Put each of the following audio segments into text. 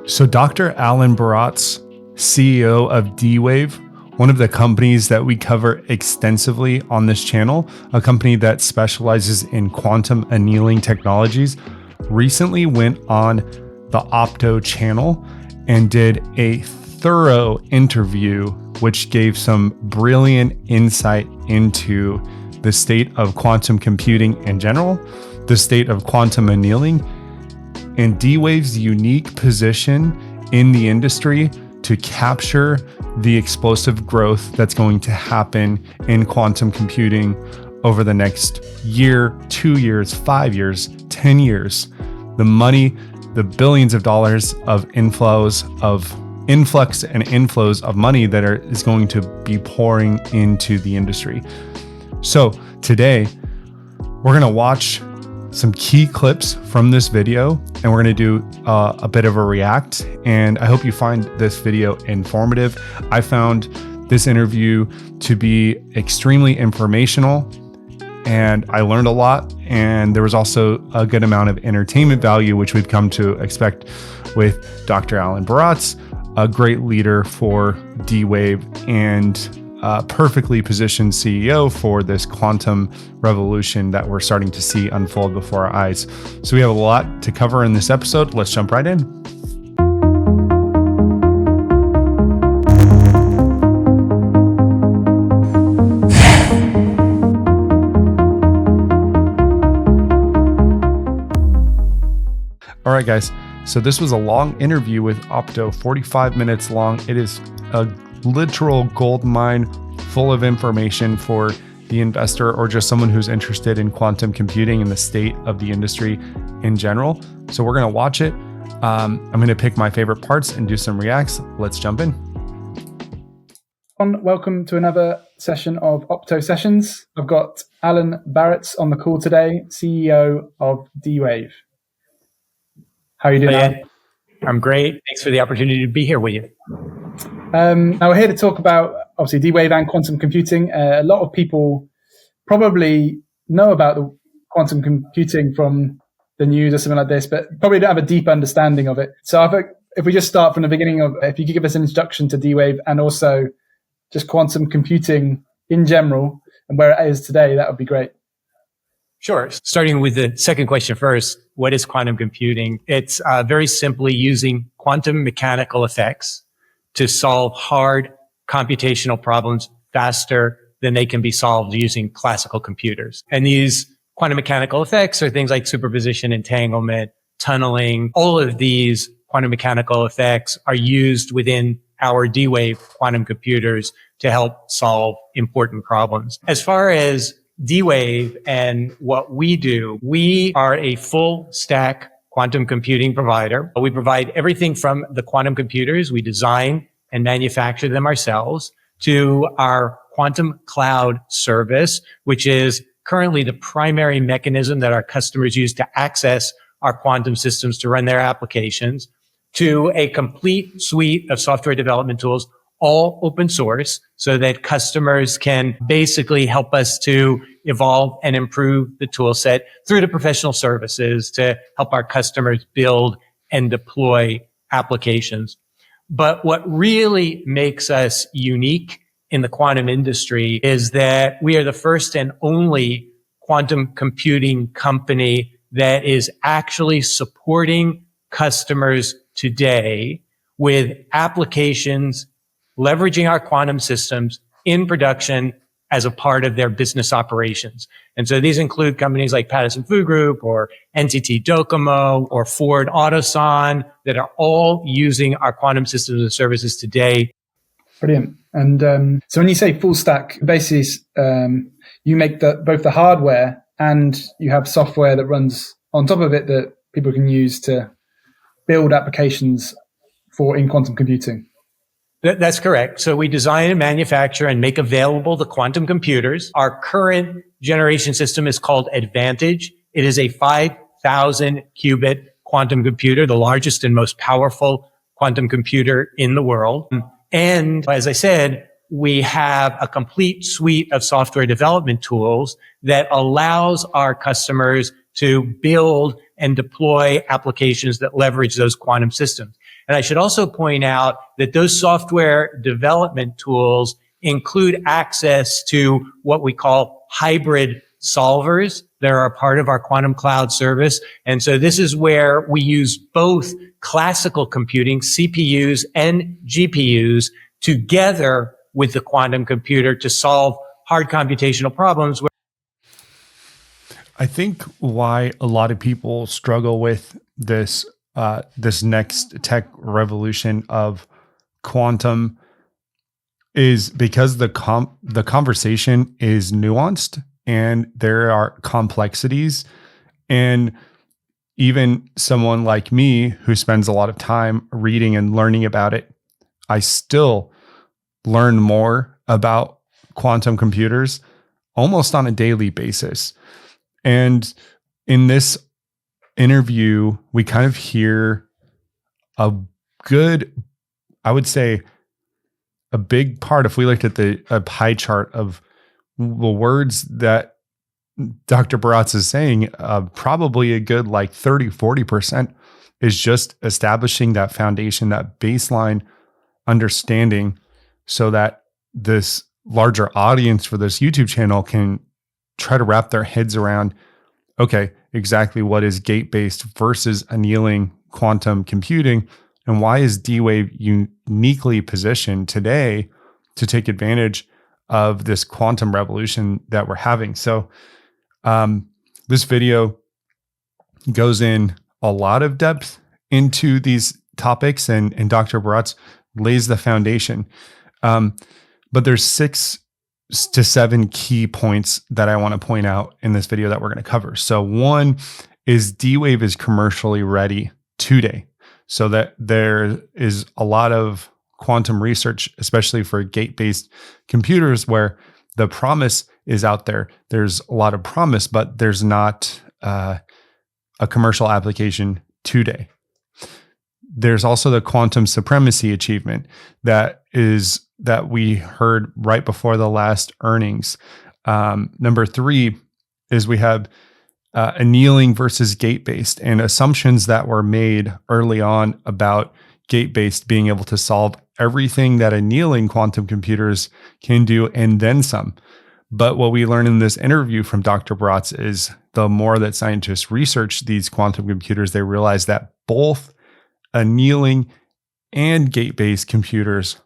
So Dr. Alan Baratz, CEO of DWaves, one of the companies that we cover extensively on this channel, a company that specializes in quantum annealing technologies, recently went on the Opto channel and did a thorough interview, which gave some brilliant insight into the state of quantum computing in general, the state of quantum annealing, and DWaves' unique position in the industry to capture the explosive growth that's going to happen in quantum computing over the next year, 2 years, 5 years, 10 years. The money, the billions of dollars of influx and inflows of money that is going to be pouring into the industry. So today, we're going to watch some key clips from this video, and we're going to do a bit of a react. And I hope you find this video informative. I found this interview to be extremely informational, and I learned a lot. And there was also a good amount of entertainment value, which we've come to expect with Dr. Alan Baratz, a great leader for DWaves and perfectly positioned CEO for this quantum revolution that we're starting to see unfold before our eyes. So we have a lot to cover in this episode. Let's jump right in. All right, guys. So this was a long interview with Opto, 45 minutes long. It is a literal gold mine full of information for the investor or just someone who's interested in quantum computing and the state of the industry in general. So we're going to watch it. I'm going to pick my favorite parts and do some reacts. Let's jump in. Welcome to another session of Opto Sessions. I've got Alan Baratz on the call today, CEO of DWaves. How are you doing, Alan? I'm great. Thanks for the opportunity to be here with you. Now we're here to talk about, obviously, DWaves and quantum computing. A lot of people probably know about the quantum computing from the news or something like this, but probably don't have a deep understanding of it. So I think if we just start from the beginning of, if you could give us an introduction to DWaves and also just quantum computing in general and where it is today, that would be great. Sure. Starting with the second question first, what is quantum computing? It's very simply using quantum mechanical effects to solve hard computational problems faster than they can be solved using classical computers. And these quantum mechanical effects are things like superposition, entanglement, tunneling. All of these quantum mechanical effects are used within our DWave quantum computers to help solve important problems. As far as DWave and what we do, we are a full stack quantum computing provider. We provide everything from the quantum computers we design and manufacture them ourselves to our quantum cloud service, which is currently the primary mechanism that our customers use to access our quantum systems to run their applications, to a complete suite of software development tools, all open source, so that customers can basically help us to evolve and improve the tool set through to professional services to help our customers build and deploy applications. But what really makes us unique in the quantum industry is that we are the first and only quantum computing company that is actually supporting customers today with applications leveraging our quantum systems in production as a part of their business operations. And so these include companies like Patterson Food Group or NTT Docomo or Ford Otosan that are all using our quantum systems and services today. Brilliant. And so when you say full stack, basically you make both the hardware and you have software that runs on top of it that people can use to build applications in quantum computing. That's correct. So we design and manufacture and make available the quantum computers. Our current generation system is called Advantage. It is a 5,000 qubit quantum computer, the largest and most powerful quantum computer in the world. And as I said, we have a complete suite of software development tools that allows our customers to build and deploy applications that leverage those quantum systems. And I should also point out that those software development tools include access to what we call hybrid solvers that are a part of our quantum cloud service. And so this is where we use both classical computing, CPUs and GPUs, together with the quantum computer to solve hard computational problems. I think why a lot of people struggle with this this next tech revolution of quantum is because the conversation is nuanced and there are complexities, and even someone like me who spends a lot of time reading and learning about it, I still learn more about quantum computers almost on a daily basis. And in this interview, we kind of hear a good, I would say, a big part, if we looked at a pie chart of the words that Dr. Baratz is saying, probably a good like 30-40% is just establishing that foundation, that baseline understanding, so that this larger audience for this YouTube channel can try to wrap their heads around, okay, exactly what is gate-based versus annealing quantum computing, and why is D-Wave uniquely positioned today to take advantage of this quantum revolution that we're having. So this video goes in a lot of depth into these topics, and Dr. Baratz lays the foundation. But there's 6 to 7 key points that I want to point out in this video that we're going to cover. So one is D-Wave is commercially ready today, so that there is a lot of quantum research, especially for gate-based computers, where the promise is out there. There's a lot of promise, but there's not a commercial application today. There's also the quantum supremacy achievement that we heard right before the last earnings. Number 3 is we have annealing versus gate-based, and assumptions that were made early on about gate-based being able to solve everything that annealing quantum computers can do and then some. But what we learned in this interview from Dr. Baratz is the more that scientists research these quantum computers, they realize that both annealing and gate-based computers,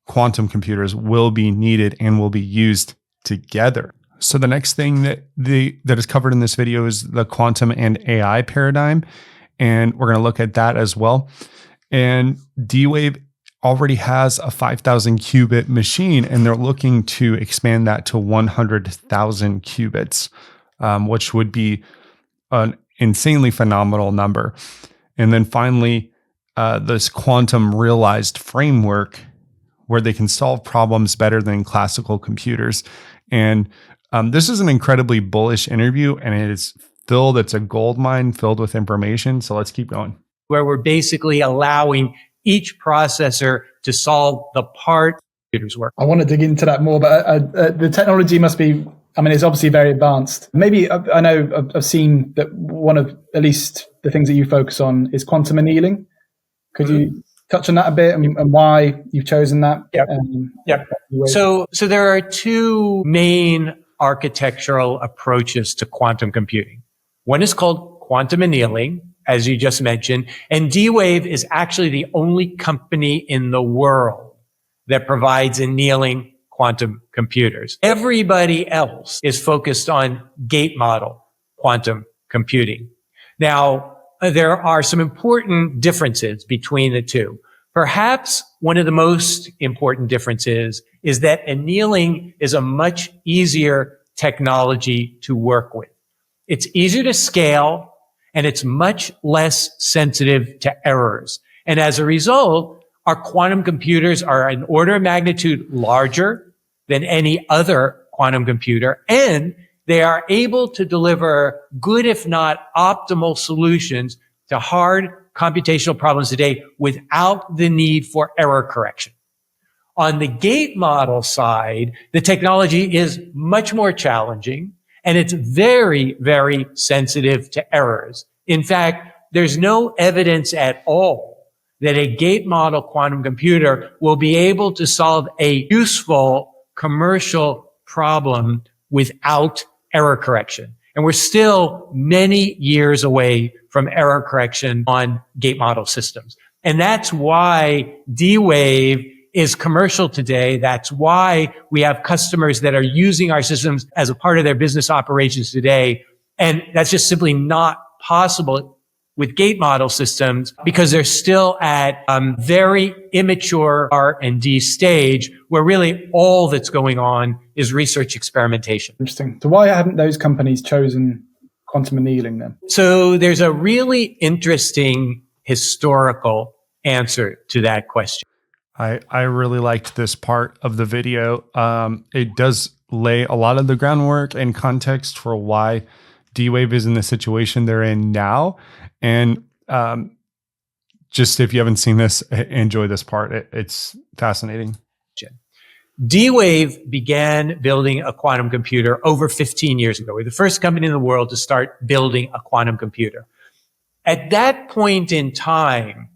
quantum computers, will be needed and will be used together. So the next thing that is covered in this video is the quantum and AI paradigm, and we're going to look at that as well. And D-Wave already has a 5,000 qubit machine, and they're looking to expand that to 100,000 qubits, which would be an insanely phenomenal number. And then finally, this quantum realized framework where they can solve problems better than classical computers. And this is an incredibly bullish interview, and it's a gold mine filled with information. So let's keep going. Where we're basically allowing each processor to solve the part computers work. I want to dig into that more, but the technology must be, it's obviously very advanced. Maybe I know I've seen that one of at least the things that you focus on is quantum annealing. Could you touch on that a bit, and why you've chosen that? Yep. So there are 2 main architectural approaches to quantum computing. One is called quantum annealing, as you just mentioned, and D-Wave is actually the only company in the world that provides annealing quantum computers. Everybody else is focused on gate model quantum computing. Now, there are some important differences between the 2. Perhaps one of the most important differences is that annealing is a much easier technology to work with. It's easier to scale, and it's much less sensitive to errors. And as a result, our quantum computers are an order of magnitude larger than any other quantum computer, and they are able to deliver good, if not optimal, solutions to hard computational problems today without the need for error correction. On the gate model side, the technology is much more challenging, and it's very, very sensitive to errors. In fact, there's no evidence at all that a gate model quantum computer will be able to solve a useful commercial problem without error correction. And we're still many years away from error correction on gate model systems. And that's why DWave is commercial today. That's why we have customers that are using our systems as a part of their business operations today. And that's just simply not possible with gate model systems because they're still at very immature R&D stage where really all that's going on is research experimentation. Interesting. So why haven't those companies chosen quantum annealing then? So there's a really interesting historical answer to that question. I really liked this part of the video. It does lay a lot of the groundwork and context for why DWave is in the situation they're in now. And just if you haven't seen this, enjoy this part. It's fascinating. DWave began building a quantum computer over 15 years ago. We're the first company in the world to start building a quantum computer. At that point in time,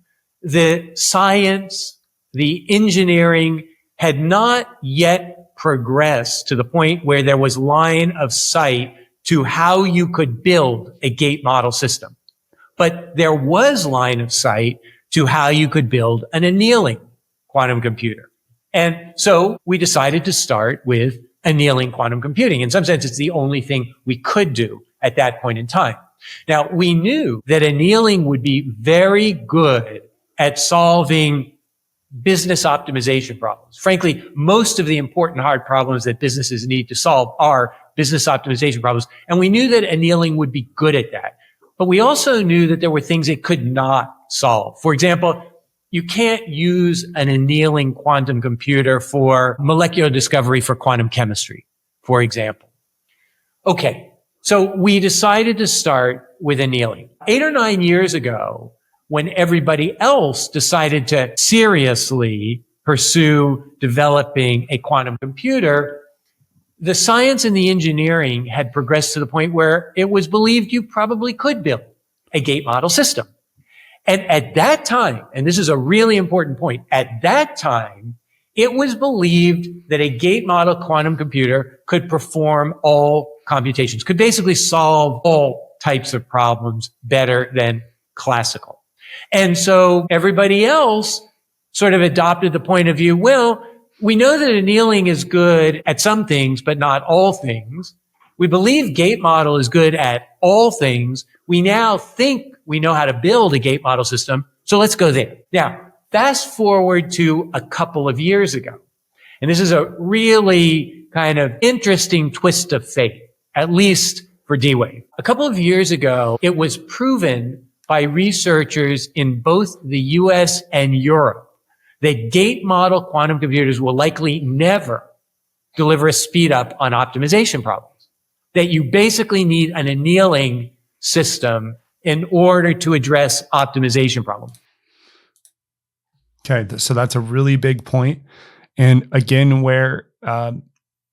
the science, the engineering had not yet progressed to the point where there was line of sight to how you could build a gate model system. But there was line of sight to how you could build an annealing quantum computer. And so we decided to start with annealing quantum computing. In some sense, it's the only thing we could do at that point in time. Now, we knew that annealing would be very good at solving business optimization problems. Frankly, most of the important hard problems that businesses need to solve are business optimization problems. And we knew that annealing would be good at that. But we also knew that there were things it could not solve. For example, you can't use an annealing quantum computer for molecular discovery for quantum chemistry, for example. Okay, so we decided to start with annealing. 8 or 9 years ago, when everybody else decided to seriously pursue developing a quantum computer, the science and the engineering had progressed to the point where it was believed you probably could build a gate model system. And at that time, and this is a really important point, at that time, it was believed that a gate model quantum computer could perform all computations, could basically solve all types of problems better than classical. And so everybody else sort of adopted the point of view, well, we know that annealing is good at some things, but not all things. We believe gate model is good at all things. We now think we know how to build a gate model system, so let's go there. Now, fast forward to a couple of years ago, and this is a really kind of interesting twist of fate, at least for DWave. A couple of years ago, it was proven by researchers in both the US and Europe that gate model quantum computers will likely never deliver a speed up on optimization problems. That you basically need an annealing system in order to address optimization problems. Okay, so that's a really big point. And again, where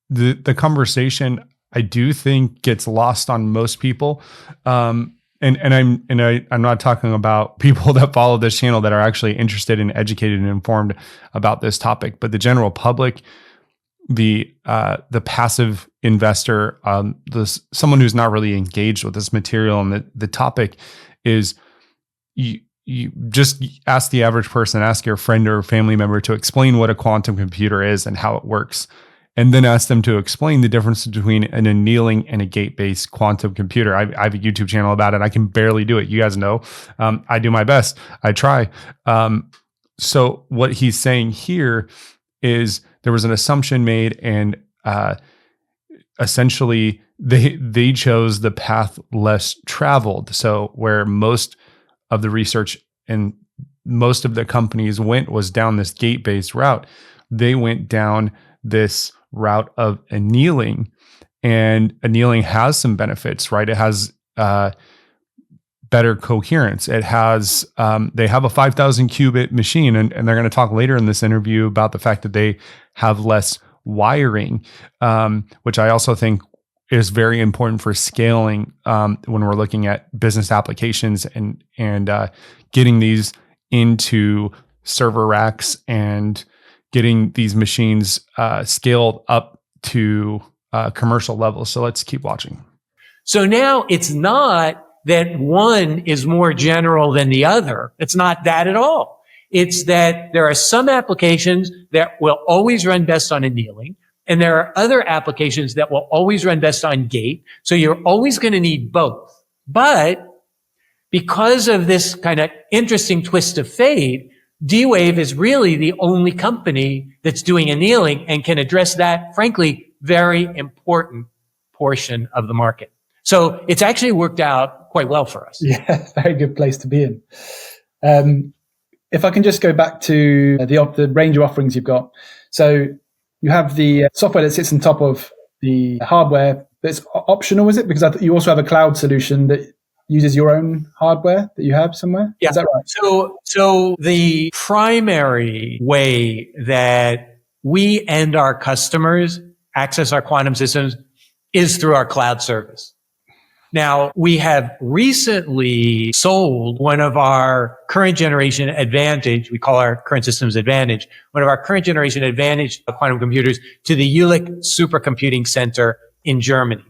the conversation, I do think, gets lost on most people. I'm not talking about people that follow this channel that are actually interested and educated and informed about this topic, but the general public, the passive investor, someone who's not really engaged with this material and the topic is you just ask the average person, ask your friend or family member to explain what a quantum computer is and how it works. And then ask them to explain the difference between an annealing and a gate-based quantum computer. I have a YouTube channel about it. I can barely do it. You guys know. I do my best. I try. So what he's saying here is there was an assumption made, and essentially they chose the path less traveled. So where most of the research and most of the companies went was down this gate-based route. They went down this route of annealing, and annealing has some benefits, right? It has better coherence. It has they have a 5,000 qubit machine, and they're going to talk later in this interview about the fact that they have less wiring, which I also think is very important for scaling when we're looking at business applications and getting these into server racks and getting these machines scaled up to commercial levels. So let's keep watching. So now it's not that one is more general than the other. It's not that at all. It's that there are some applications that will always run best on annealing, and there are other applications that will always run best on gate. So you're always going to need both. But because of this kind of interesting twist of fate, DWave is really the only company that's doing annealing and can address that, frankly, very important portion of the market. So it's actually worked out quite well for us. Yeah, very good place to be in. If I can just go back to the range of offerings you've got. So you have the software that sits on top of the hardware that's optional, is it? Because I you also have a cloud solution that uses your own hardware that you have somewhere? Yeah. Is that right? So the primary way that we and our customers access our quantum systems is through our cloud service. Now, we have recently sold one of our current generation Advantage, we call our current systems Advantage, one of our current generation Advantage quantum computers to the Jülich Supercomputing Center in Germany.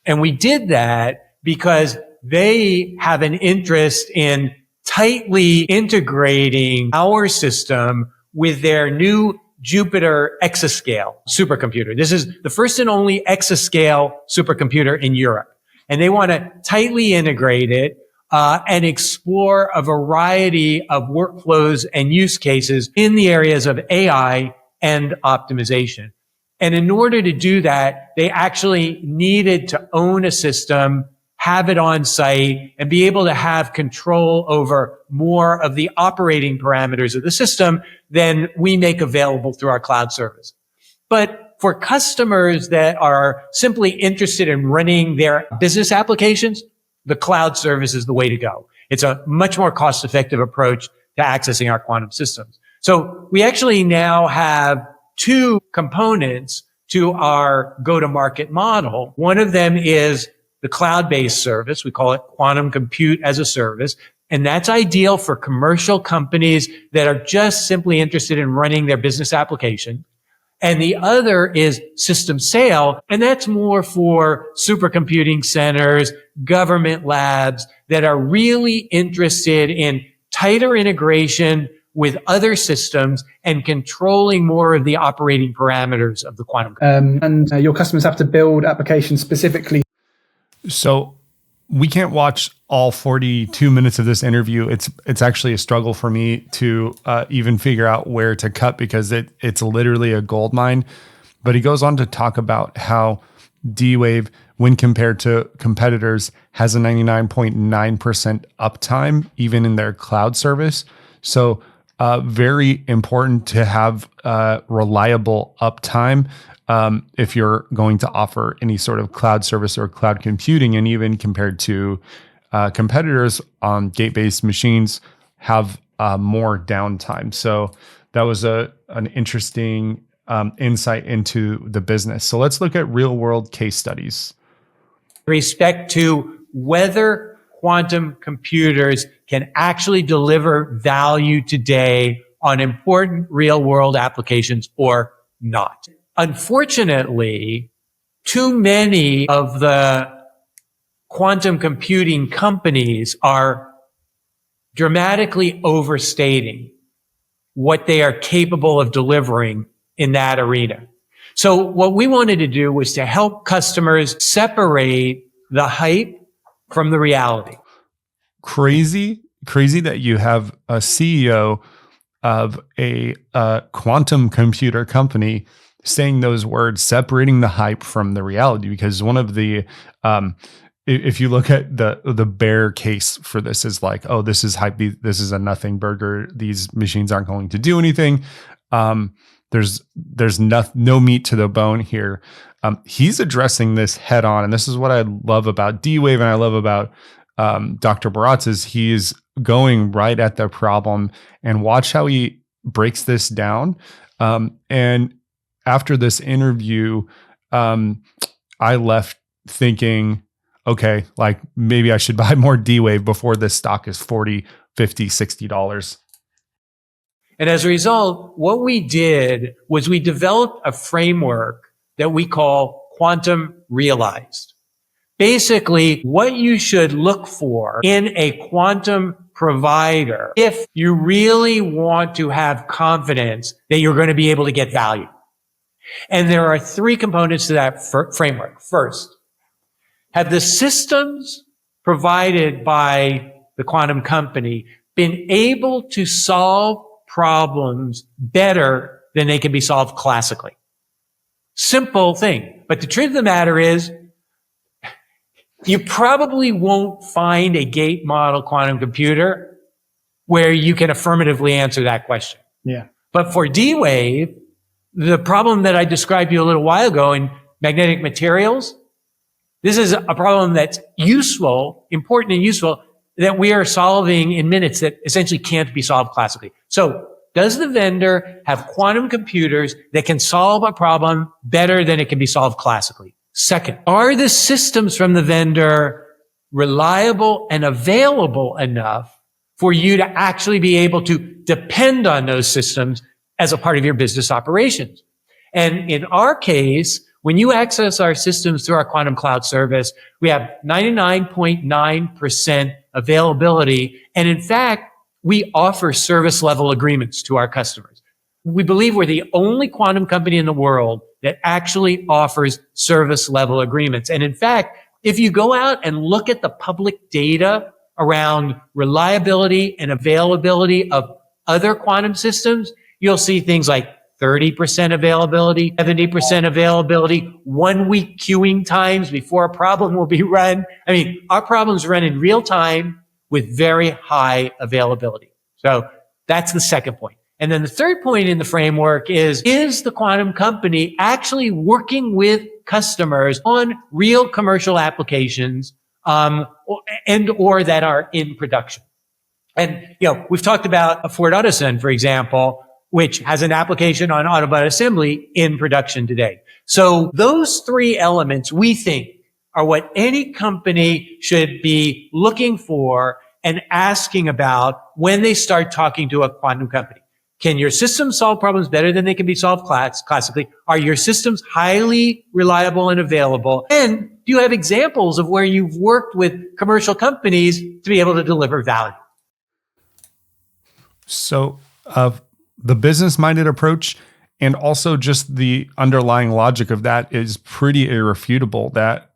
And we did that because they have an interest in tightly integrating our system with their new Jupiter exascale supercomputer. This is the first and only exascale supercomputer in Europe. And they want to tightly integrate it and explore a variety of workflows and use cases in the areas of AI and optimization. And in order to do that, they actually needed to own a system, have it on site, and be able to have control over more of the operating parameters of the system than we make available through our cloud service. But for customers that are simply interested in running their business applications, the cloud service is the way to go. It's a much more cost-effective approach to accessing our quantum systems. So we actually now have two components to our go-to-market model. One of them is the cloud-based service. We call it Quantum Compute as a Service. And that's ideal for commercial companies that are just simply interested in running their business application. And the other is system sale, and that's more for supercomputing centers, government labs that are really interested in tighter integration with other systems and controlling more of the operating parameters of the quantum. And your customers have to build applications specifically. So we can't watch all 42 minutes of this interview. It's actually a struggle for me to even figure out where to cut because it's literally a gold mine. But he goes on to talk about how DWave, when compared to competitors, has a 99.9% uptime, even in their cloud service. So very important to have reliable uptime if you're going to offer any sort of cloud service or cloud computing, and even compared to competitors on gate-based machines have more downtime. So that was an interesting insight into the business. So let's look at real-world case studies. Respect to whether quantum computers can actually deliver value today on important real-world applications or not. Unfortunately, too many of the quantum computing companies are dramatically overstating what they are capable of delivering in that arena. So what we wanted to do was to help customers separate the hype from the reality. Crazy that you have a CEO of a quantum computer company saying those words, separating the hype from the reality, because one of the, if you look at the bear case for this is like, oh, this is hype. This is a nothing burger. These machines aren't going to do anything. There's no meat to the bone here. He's addressing this head on. And this is what I love about DWave and I love about Dr. Baratz is he's going right at the problem, and watch how he breaks this down. And after this interview, I left thinking, okay, like maybe I should buy more DWave before this stock is $40, $50, $60. And as a result, what we did was we developed a framework that we call quantum realized. Basically, what you should look for in a quantum provider if you really want to have confidence that you're going to be able to get value. And there are three components to that framework. First, have the systems provided by the quantum company been able to solve problems better than they can be solved classically? Simple thing. But the truth of the matter is, you probably won't find a gate model quantum computer where you can affirmatively answer that question. Yeah. But for D-Wave, the problem that I described to you a little while ago in magnetic materials, this is a problem that's useful, important and useful, that we are solving in minutes that essentially can't be solved classically. So does the vendor have quantum computers that can solve a problem better than it can be solved classically? Second, are the systems from the vendor reliable and available enough for you to actually be able to depend on those systems as a part of your business operations? And in our case, when you access our systems through our quantum cloud service, we have 99.9% availability. And in fact, we offer service level agreements to our customers. We believe we're the only quantum company in the world that actually offers service level agreements. And in fact, if you go out and look at the public data around reliability and availability of other quantum systems, you'll see things like 30% availability, 70% availability, 1 week queuing times before a problem will be run. I mean, our problems run in real time with very high availability. So that's the second point. And then the third point in the framework is the quantum company actually working with customers on real commercial applications, or that are in production? And, we've talked about a Ford Otosun, for example, which has an application on Autobot assembly in production today. So those three elements, we think, are what any company should be looking for and asking about when they start talking to a quantum company. Can your systems solve problems better than they can be solved classically? Are your systems highly reliable and available? And do you have examples of where you've worked with commercial companies to be able to deliver value? So, the business-minded approach and also just the underlying logic of that is pretty irrefutable, that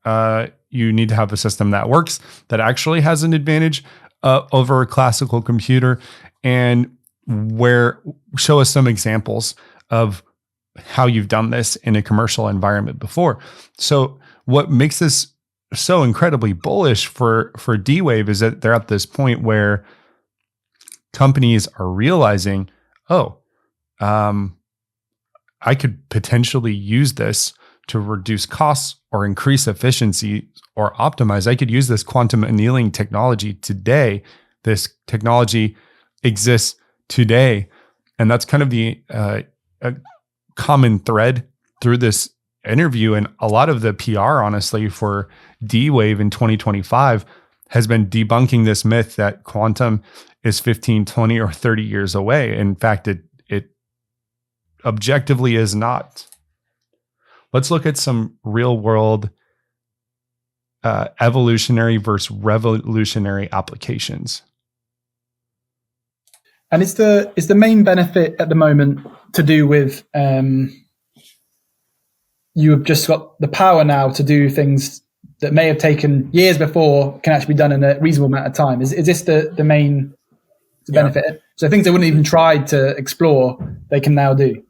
you need to have a system that works, that actually has an advantage over a classical computer. And show us some examples of how you've done this in a commercial environment before. So what makes this so incredibly bullish for D-Wave is that they're at this point where companies are realizing, I could potentially use this to reduce costs or increase efficiency or optimize. I could use this quantum annealing technology today. This technology exists today. And that's kind of the a common thread through this interview. And a lot of the PR, honestly, for D-Wave in 2025 has been debunking this myth that quantum is 15, 20, or 30 years away. In fact, it objectively is not. Let's look at some real world evolutionary versus revolutionary applications. And is the main benefit at the moment to do with you have just got the power now to do things that may have taken years before can actually be done in a reasonable amount of time? Is this the main benefit? Yeah. So things they wouldn't even try to explore, they can now do.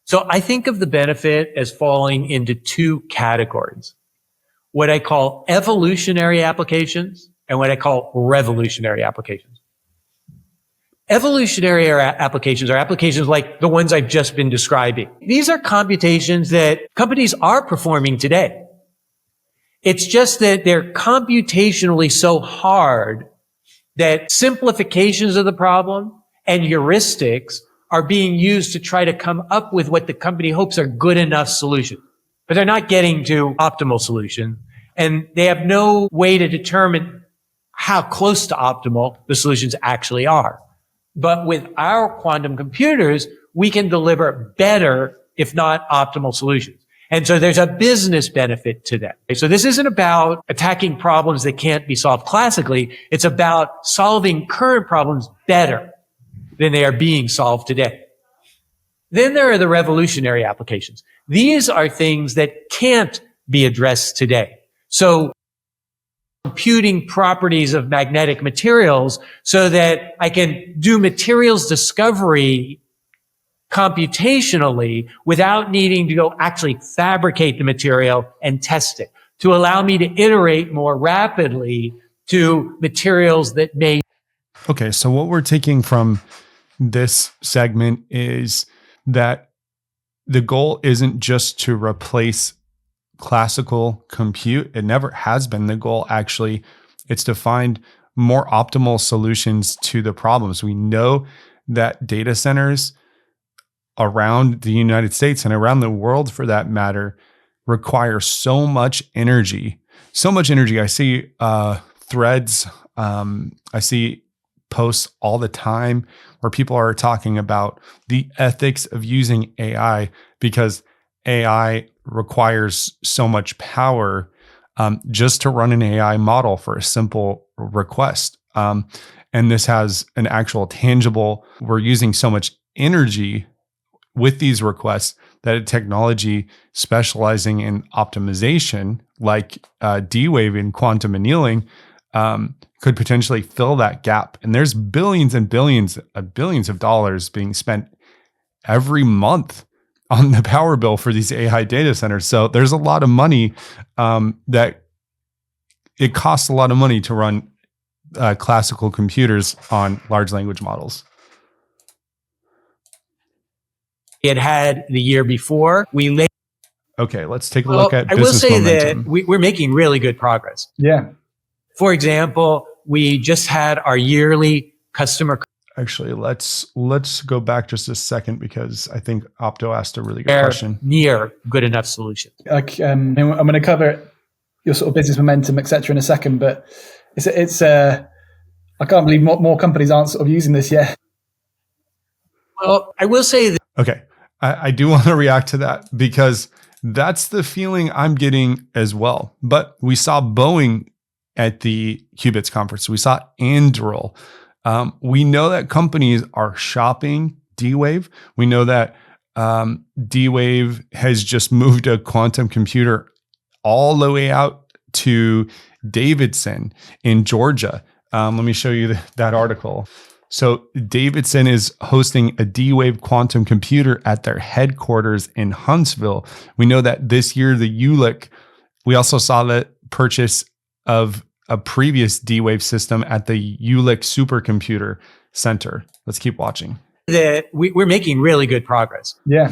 So I think of the benefit as falling into two categories: what I call evolutionary applications and what I call revolutionary applications. Evolutionary applications are applications like the ones I've just been describing. These are computations that companies are performing today. It's just that they're computationally so hard that simplifications of the problem and heuristics are being used to try to come up with what the company hopes are good enough solutions. But they're not getting to optimal solutions, and they have no way to determine how close to optimal the solutions actually are. But with our quantum computers, we can deliver better, if not optimal solutions. And so there's a business benefit to that. So this isn't about attacking problems that can't be solved classically. It's about solving current problems better than they are being solved today. Then there are the revolutionary applications. These are things that can't be addressed today. So computing properties of magnetic materials so that I can do materials discovery computationally without needing to go actually fabricate the material and test it, to allow me to iterate more rapidly to materials that may. Okay, so what we're taking from this segment is that the goal isn't just to replace classical compute. It never has been the goal, actually. It's to find more optimal solutions to the problems. We know that data centers around the United States and around the world, for that matter, require so much energy. So much energy. I see threads, I see posts all the time where people are talking about the ethics of using AI because AI requires so much power just to run an AI model for a simple request. And this has an actual tangible, we're using so much energy with these requests that a technology specializing in optimization like D-Wave in quantum annealing could potentially fill that gap. And there's billions and billions of dollars being spent every month on the power bill for these AI data centers. So there's a lot of money that it costs a lot of money to run classical computers on large language models. It had the year before. Okay, let's take a look at I will business say momentum. that we're making really good progress. Yeah. For example, we just had our yearly customer. Actually, let's go back just a second because I think Opto asked a really good question. Near good enough solutions. I'm going to cover your sort of business momentum, etc., in a second, but it's I can't believe more companies aren't sort of using this yet. Well, I will say that. Okay, I do want to react to that because that's the feeling I'm getting as well. But we saw Boeing at the Qubits conference. We saw Anduril. We know that companies are shopping D-Wave. We know that D-Wave has just moved a quantum computer all the way out to Davidson in Georgia. Let me show you that article. So Davidson is hosting a D-Wave quantum computer at their headquarters in Huntsville. We know that this year, the ULIC, we also saw the purchase of a previous D-Wave system at the ULIC Supercomputing Center. Let's keep watching. That we're making really good progress. Yeah.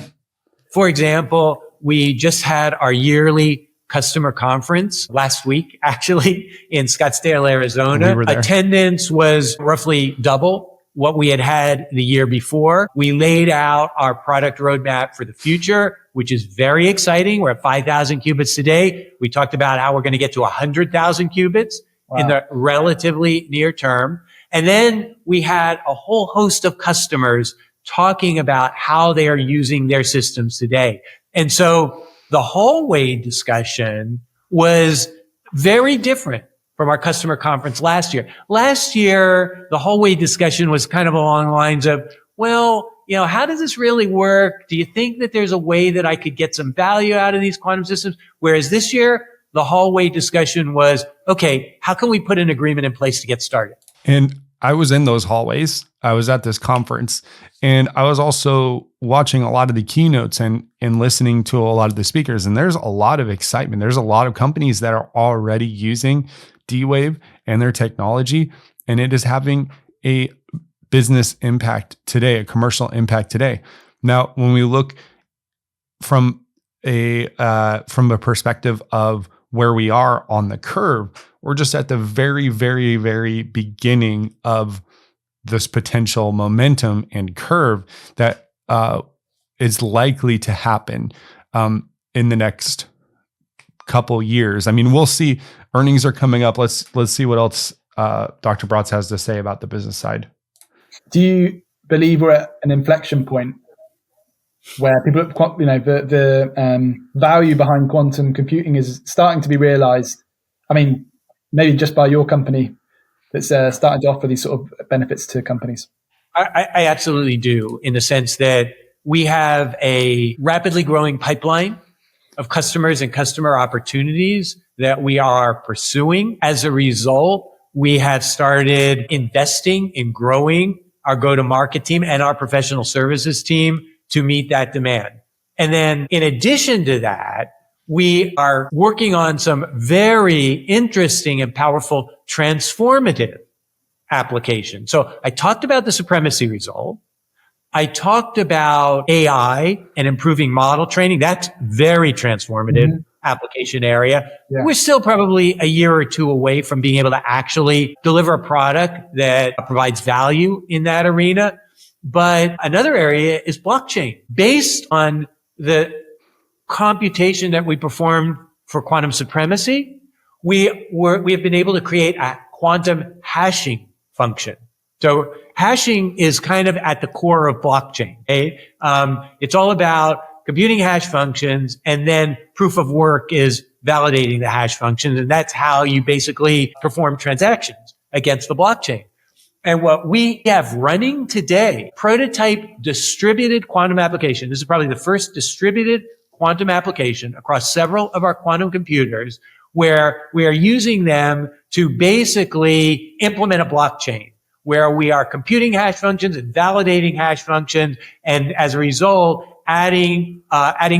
For example, we just had our yearly customer conference last week, actually, in Scottsdale, Arizona. We were there. Attendance was roughly double what we had the year before. We laid out our product roadmap for the future, which is very exciting. We're at 5,000 qubits today. We talked about how we're going to get to 100,000 qubits in the relatively near term. And then we had a whole host of customers talking about how they are using their systems today. And so the hallway discussion was very different from our customer conference last year. Last year, the hallway discussion was kind of along the lines of, well, how does this really work? Do you think that there's a way that I could get some value out of these quantum systems? Whereas this year, the hallway discussion was, okay, how can we put an agreement in place to get started? And I was in those hallways. I was at this conference and I was also watching a lot of the keynotes and listening to a lot of the speakers. And there's a lot of excitement. There's a lot of companies that are already using D-Wave and their technology, and it is having a business impact today, a commercial impact today. Now, when we look from a perspective of where we are on the curve, we're just at the very, very, very beginning of this potential momentum and curve that is likely to happen in the next couple years. I mean, we'll see. Earnings are coming up. Let's see what else Dr. Baratz has to say about the business side. Do you believe we're at an inflection point where people, the value behind quantum computing is starting to be realized? I mean, maybe just by your company that's starting to offer these sort of benefits to companies. I absolutely do, in the sense that we have a rapidly growing pipeline of customers and customer opportunities that we are pursuing. As a result, we have started investing in growing our go-to-market team and our professional services team to meet that demand. And then in addition to that, we are working on some very interesting and powerful transformative applications. So I talked about the supremacy result. I talked about AI and improving model training. That's very transformative application area. Yeah. We're still probably a year or two away from being able to actually deliver a product that provides value in that arena. But another area is blockchain. Based on the computation that we performed for quantum supremacy, we have been able to create a quantum hashing function. So hashing is kind of at the core of blockchain. Okay? It's all about computing hash functions, and then proof of work is validating the hash functions. And that's how you basically perform transactions against the blockchain. And what we have running today, prototype distributed quantum application. This is probably the first distributed quantum application across several of our quantum computers, where we are using them to basically implement a blockchain, where we are computing hash functions and validating hash functions, and as a result, adding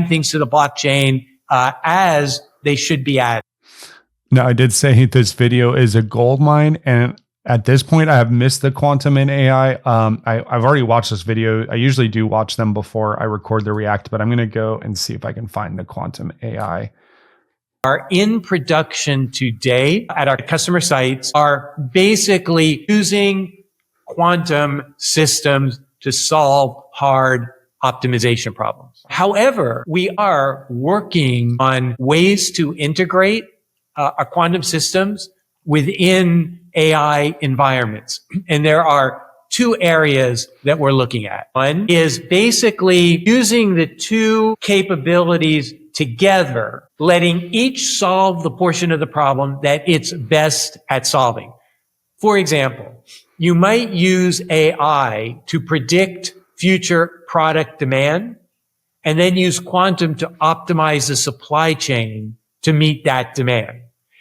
things to the blockchain as they should be added. Now, I did say this video is a gold mine, and at this point, I have missed the quantum in AI. I've already watched this video. I usually do watch them before I record the React, but I'm going to go and see if I can find the quantum AI. Are in production today at our customer sites are basically using quantum systems to solve hard optimization problems. However, we are working on ways to integrate our quantum systems within AI environments. And there are two areas that we're looking at. One is basically using the two capabilities together, letting each solve the portion of the problem that it's best at solving. For example, you might use AI to predict future product demand, and then use quantum to optimize the supply chain to meet that demand.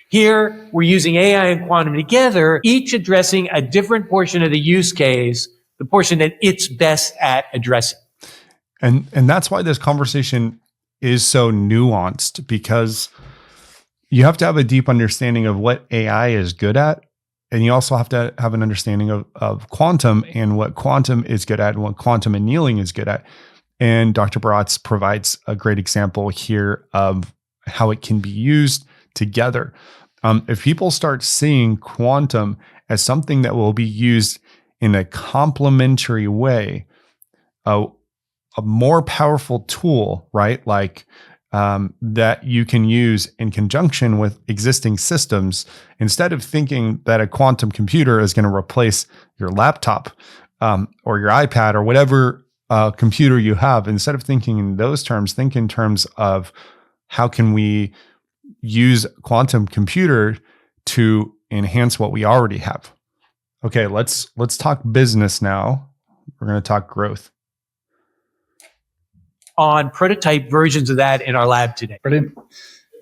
Here, we're using AI and quantum together, each addressing a different portion of the use case, the portion that it's best at addressing. And that's why this conversation is so nuanced, because you have to have a deep understanding of what AI is good at. And you also have to have an understanding of quantum and what quantum is good at and what quantum annealing is good at. And Dr. Baratz provides a great example here of how it can be used together. If people start seeing quantum as something that will be used in a complementary way, a more powerful tool, right? Like that you can use in conjunction with existing systems, instead of thinking that a quantum computer is going to replace your laptop or your iPad or whatever computer you have. Instead of thinking in those terms, think in terms of how can we use quantum computer to enhance what we already have. Okay, let's talk business now. We're going to talk growth. On prototype versions of that in our lab today. Brilliant.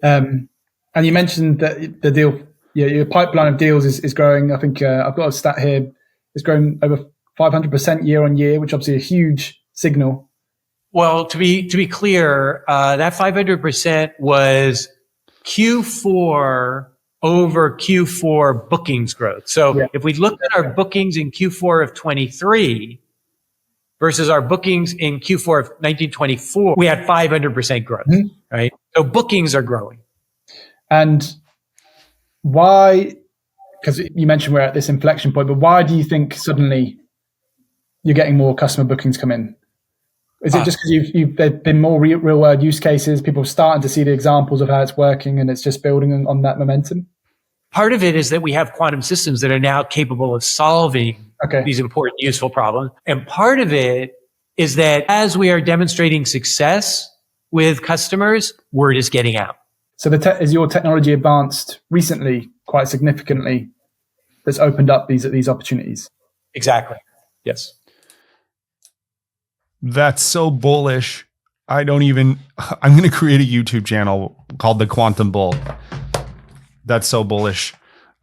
And you mentioned that the deal, your pipeline of deals is growing. I think I've got a stat here. It's grown over 500% year on year, which obviously a huge signal. Well, to be clear, that 500% was Q4 over Q4 bookings growth. So if we look at our bookings in Q4 of 23 versus our bookings in Q4 of 1924, we had 500% growth, right? So bookings are growing. And why, because you mentioned we're at this inflection point, but why do you think suddenly you're getting more customer bookings come in? Is it just because there've been more real world use cases, people are starting to see the examples of how it's working, and it's just building on that momentum? Part of it is that we have quantum systems that are now capable of solving these important, useful problems. And part of it is that as we are demonstrating success with customers, word is getting out. So is your technology advanced recently quite significantly that's opened up these opportunities? Exactly. Yes. That's so bullish. I'm going to create a YouTube channel called The Quantum Bull. That's so bullish.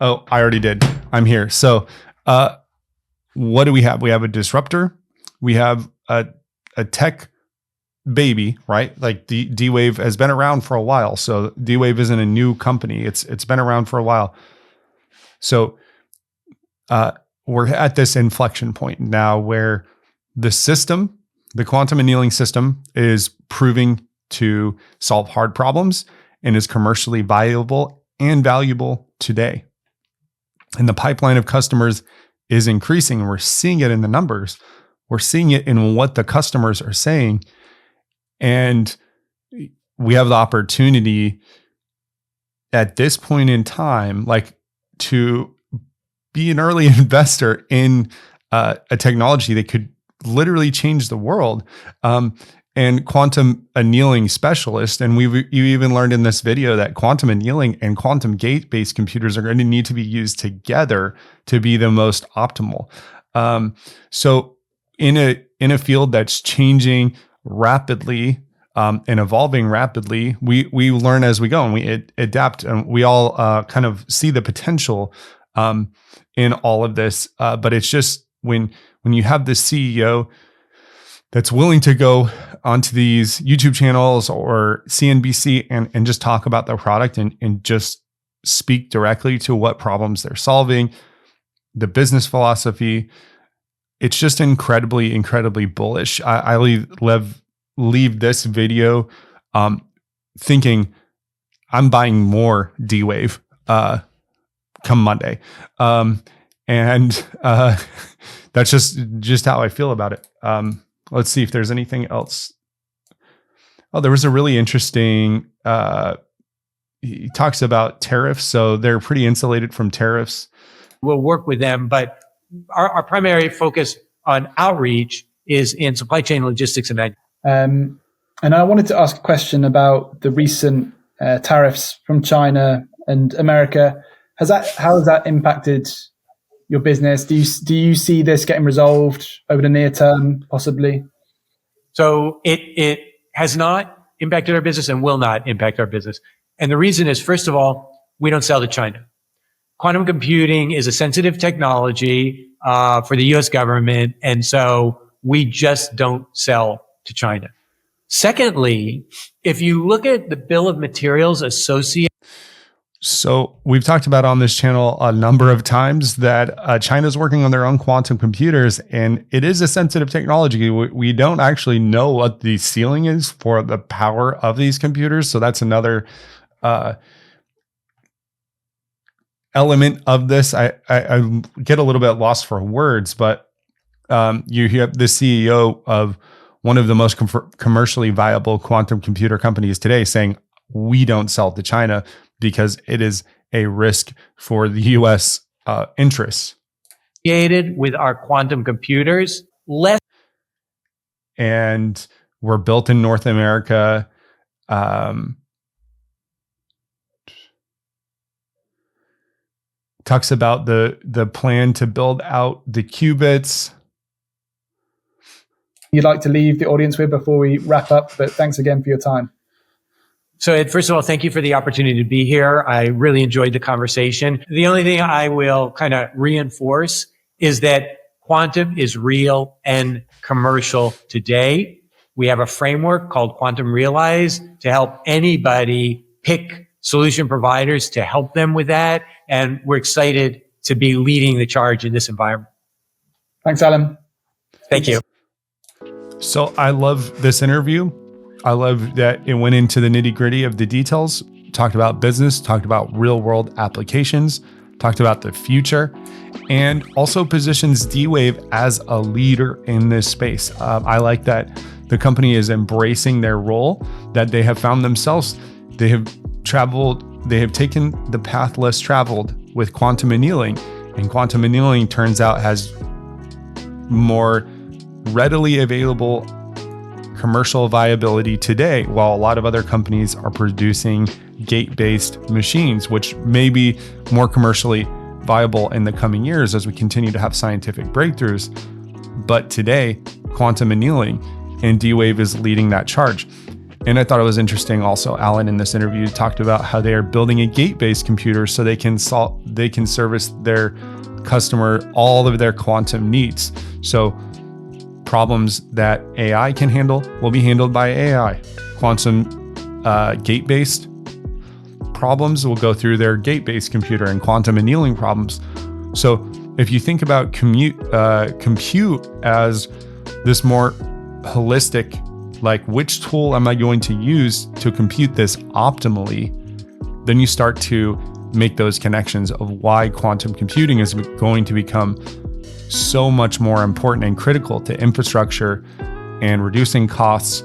Oh, I already did. I'm here. So, what do we have? We have a disruptor. We have a tech baby, right? Like DWave has been around for a while. So DWave isn't a new company. It's been around for a while. So, we're at this inflection point now where the quantum annealing system is proving to solve hard problems and is commercially viable and valuable today. And the pipeline of customers is increasing. We're seeing it in the numbers. We're seeing it in what the customers are saying. And we have the opportunity at this point in time, like, to be an early investor in a technology that could literally change the world, and quantum annealing specialist. And you even learned in this video that quantum annealing and quantum gate-based computers are going to need to be used together to be the most optimal. So in a field that's changing rapidly and evolving rapidly, we learn as we go, and we adapt, and we all kind of see the potential in all of this. But it's just when you have the CEO that's willing to go onto these YouTube channels or CNBC and just talk about their product and just speak directly to what problems they're solving, the business philosophy, it's just incredibly, incredibly bullish. I leave this video thinking I'm buying more DWave come Monday. And that's just how I feel about it. Let's see if there's anything else. Oh, there was a really interesting, he talks about tariffs. So they're pretty insulated from tariffs. We'll work with them, but our primary focus on outreach is in supply chain logistics and and I wanted to ask a question about the recent tariffs from China and America. How has that impacted your business? Do you see this getting resolved over the near term, possibly? So it has not impacted our business and will not impact our business. And the reason is, first of all, we don't sell to China. Quantum computing is a sensitive technology for the US government, and so we just don't sell to China. Secondly, if you look at the bill of materials associated. So we've talked about on this channel a number of times that China's working on their own quantum computers, and it is a sensitive technology. We don't actually know what the ceiling is for the power of these computers. So that's another element of this. I get a little bit lost for words, but you hear the CEO of one of the most commercially viable quantum computer companies today saying, we don't sell to China because it is a risk for the U.S. interests. With our quantum computers, and we're built in North America. Talks about the plan to build out the qubits. You'd like to leave the audience with before we wrap up, but thanks again for your time. So Ed, first of all, thank you for the opportunity to be here. I really enjoyed the conversation. The only thing I will kind of reinforce is that quantum is real and commercial today. We have a framework called Quantum Realize to help anybody pick solution providers to help them with that. And we're excited to be leading the charge in this environment. Thanks, Alan. Thank you. So I love this interview. I love that it went into the nitty-gritty of the details, talked about business, talked about real-world applications, talked about the future, and also positions DWave as a leader in this space. I like that the company is embracing their role, that they have found themselves. They have taken the path less traveled with quantum annealing, and quantum annealing turns out has more readily available commercial viability today, while a lot of other companies are producing gate-based machines, which may be more commercially viable in the coming years as we continue to have scientific breakthroughs. But today, quantum annealing and D-Wave is leading that charge. And I thought it was interesting also, Alan in this interview talked about how they are building a gate-based computer so they can service their customer all of their quantum needs. So problems that AI can handle will be handled by AI. Quantum gate-based problems will go through their gate-based computer, and quantum annealing problems. So if you think about compute as this more holistic, like which tool am I going to use to compute this optimally, then you start to make those connections of why quantum computing is going to become so much more important and critical to infrastructure and reducing costs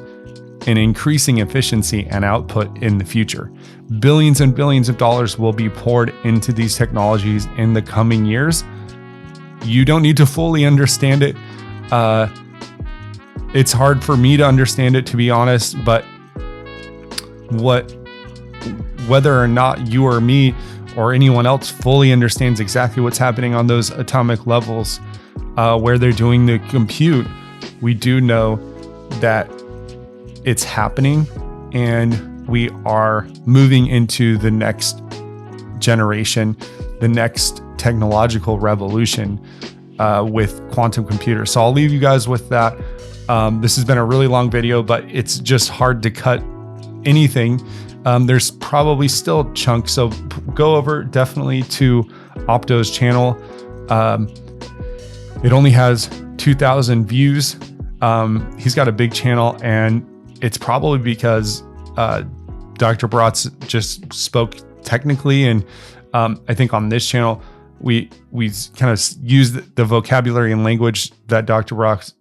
and increasing efficiency and output in the future. Billions and billions of dollars will be poured into these technologies in the coming years. You don't need to fully understand it. It's hard for me to understand it, to be honest, but whether or not you or me or anyone else fully understands exactly what's happening on those atomic levels, where they're doing the compute, we do know that it's happening and we are moving into the next generation, the next technological revolution with quantum computers. So I'll leave you guys with that. This has been a really long video, but it's just hard to cut anything. There's probably still chunks, so go over definitely to Opto's channel. It only has 2,000 views. He's got a big channel, and it's probably because Dr. Baratz just spoke technically, and I think on this channel we kind of use the vocabulary and language that Dr. Baratz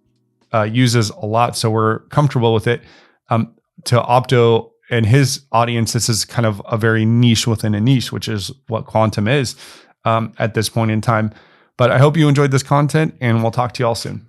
uses a lot, so we're comfortable with it. To Opto and his audience, this is kind of a very niche within a niche, which is what quantum is at this point in time. But I hope you enjoyed this content, and we'll talk to you all soon.